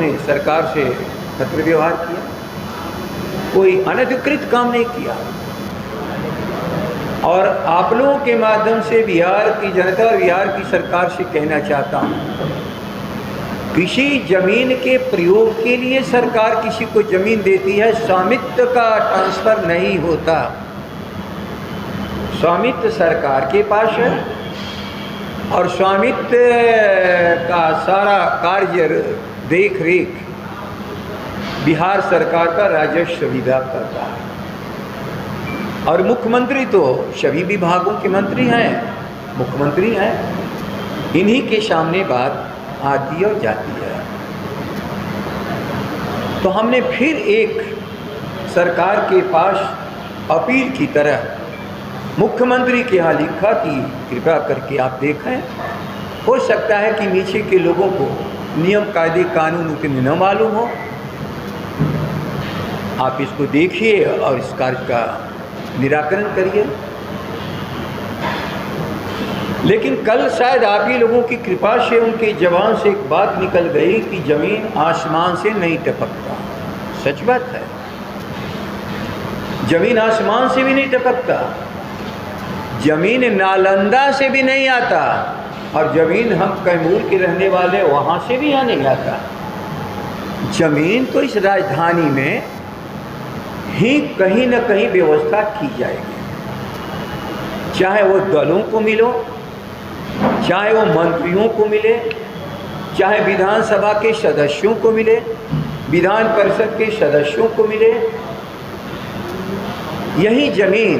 उन्होंने सरकार से पत्र व्यवहार किया, कोई अनधिकृत काम नहीं किया। और आप लोगों के माध्यम से बिहार की जनता और बिहार की सरकार से कहना चाहता हूँ, किसी जमीन के प्रयोग के लिए सरकार किसी को जमीन देती है, स्वामित्व का ट्रांसफर नहीं होता। स्वामित्व सरकार के पास है और स्वामित्व का सारा कार्य देख रेख बिहार सरकार का राजस्व विभाग करता है। और मुख्यमंत्री तो सभी विभागों के मंत्री हैं, मुख्यमंत्री हैं, इन्हीं के सामने बात आती और जाती है। तो हमने फिर एक सरकार के पास अपील की तरह मुख्यमंत्री के यहाँ लिखा कि कृपया करके आप देखें, हो सकता है कि नीचे के लोगों को नियम कायदे कानून उतने न मालूम हो, आप इसको देखिए और इस कार्य का निराकरण करिए। लेकिन कल शायद आप ही लोगों की कृपा से उनके जवान से एक बात निकल गई कि जमीन आसमान से नहीं टपकता। सच बात है, जमीन आसमान से भी नहीं टपकता, जमीन नालंदा से भी नहीं आता, और जमीन हम कैमूर के रहने वाले वहाँ से भी यहाँ नहीं आता। जमीन तो इस राजधानी में ही कहीं न कहीं व्यवस्था की जाएगी, चाहे वो दलों को मिलो, चाहे वो मंत्रियों को मिले, चाहे विधानसभा के सदस्यों को मिले, विधान परिषद के सदस्यों को मिले। यही जमीन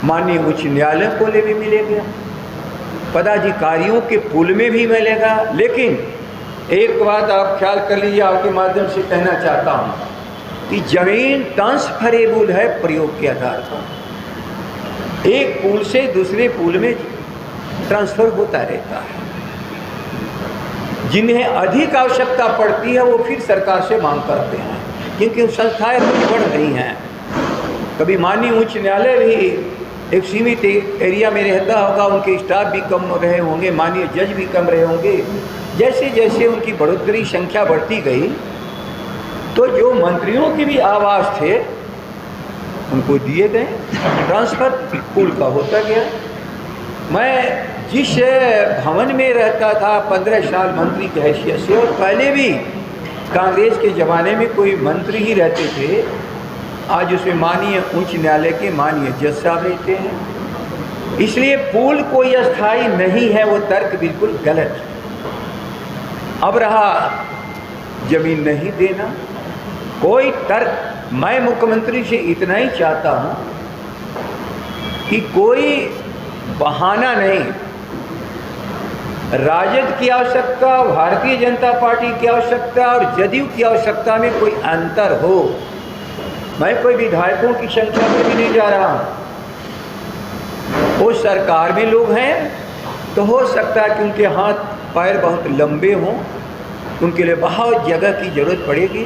माननीय उच्च न्यायालय को भी मिलेगा, पदाधिकारियों के पुल में भी मिलेगा। लेकिन एक बात आप ख्याल कर लीजिए, आपके माध्यम से कहना चाहता हूँ कि जमीन ट्रांसफरेबल है प्रयोग के आधार पर, एक पुल से दूसरे पुल में ट्रांसफर होता रहता है। जिन्हें अधिक आवश्यकता पड़ती है वो फिर सरकार से मांग करते हैं, क्योंकि संस्थाएं बढ़ रही हैं। कभी माननीय उच्च न्यायालय भी एक सीमित एरिया में रहता होगा, उनके स्टाफ भी कम रहे होंगे, माननीय जज भी कम रहे होंगे। जैसे जैसे उनकी बढ़ोतरी संख्या बढ़ती गई तो जो मंत्रियों के भी आवास थे उनको दिए गए, ट्रांसफर पुल का होता गया। मैं जिस भवन में रहता था 15 साल मंत्री की हैसियत से, और पहले भी कांग्रेस के ज़माने में कोई मंत्री ही रहते थे, आज उसमें माननीय उच्च न्यायालय के माननीय जज साहब रहते हैं। इसलिए पुल कोई अस्थायी नहीं है, वो तर्क बिल्कुल गलत है। अब रहा जमीन नहीं देना, कोई तर्क, मैं मुख्यमंत्री से इतना ही चाहता हूँ कि कोई बहाना नहीं, राजद की आवश्यकता, भारतीय जनता पार्टी की आवश्यकता और जदयू की आवश्यकता में कोई अंतर हो। मैं कोई विधायकों की संख्या में भी नहीं जा रहा हूँ, वो सरकार में लोग हैं तो हो सकता है कि उनके हाथ पैर बहुत लंबे हों, उनके लिए बहुत जगह की जरूरत पड़ेगी।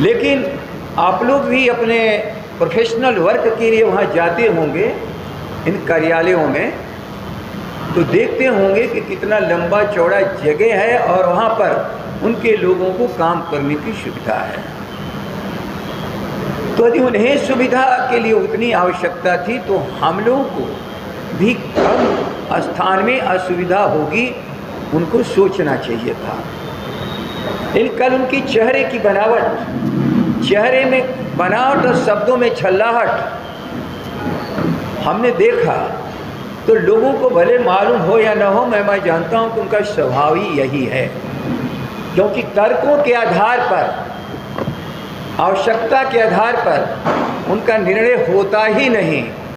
लेकिन आप लोग भी अपने प्रोफेशनल वर्क के लिए वहाँ जाते होंगे इन कार्यालयों में, तो देखते होंगे कि कितना लंबा चौड़ा जगह है और वहाँ पर उनके लोगों को काम करने की सुविधा है। तो यदि उन्हें सुविधा के लिए उतनी आवश्यकता थी तो हम लोगों को भी कम स्थान में असुविधा होगी, उनको सोचना चाहिए था। लेकिन कल उनकी चेहरे की बनावट, चेहरे में बनावट और शब्दों में छल्लाहट हमने देखा, तो लोगों को भले मालूम हो या न हो, मैं जानता हूं कि उनका स्वभाव ही यही है। क्योंकि तर्कों के आधार पर, आवश्यकता के आधार पर उनका निर्णय होता ही नहीं।